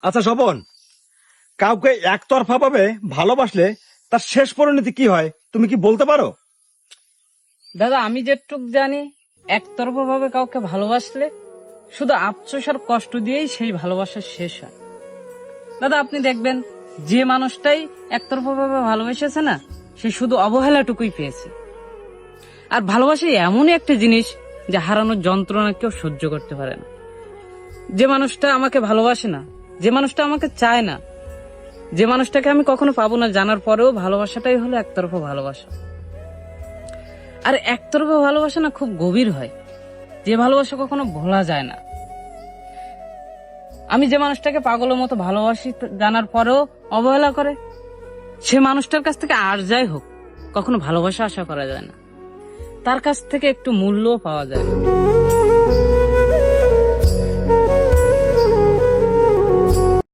আচ্ছা স্বপন, কাউকে একতরফা ভাবে ভালোবাসলে তার শেষ পরিণতি কি হয় তুমি কি বলতে পারো? দাদা, আমি যেটুক জানি, একতরফা ভাবে কাউকে ভালোবাসলে শুধু আফসোস আর কষ্ট দিয়েই সেই ভালোবাসা শেষ হয়। দাদা, আপনি দেখবেন যে মানুষটাই একতরফা ভাবে ভালোবেসেছে না, সে শুধু অবহেলাটুকুই পেয়েছে। আর ভালোবাসা এমনই একটা জিনিস যে হারানোর যন্ত্রণা কেউ সহ্য করতে পারে না। যে মানুষটা আমাকে ভালোবাসে না, যে মানুষটা আমাকে চায় না, যে মানুষটাকে আমি কখনো পাবো না জানার পরেও ভালোবাসাটাই হলো একতরফা ভালোবাসা। আর একতরফা ভালোবাসা না খুব গভীর হয়, যে ভালোবাসা কখনো ভোলা যায় না। আমি যে মানুষটাকে পাগলের মতো ভালোবাসি জানার পরেও অবহেলা করে, সে মানুষটার কাছ থেকে আর যাই হোক কখনো ভালোবাসা আশা করা যায় না, তার কাছ থেকে একটু মূল্যও পাওয়া যায় না।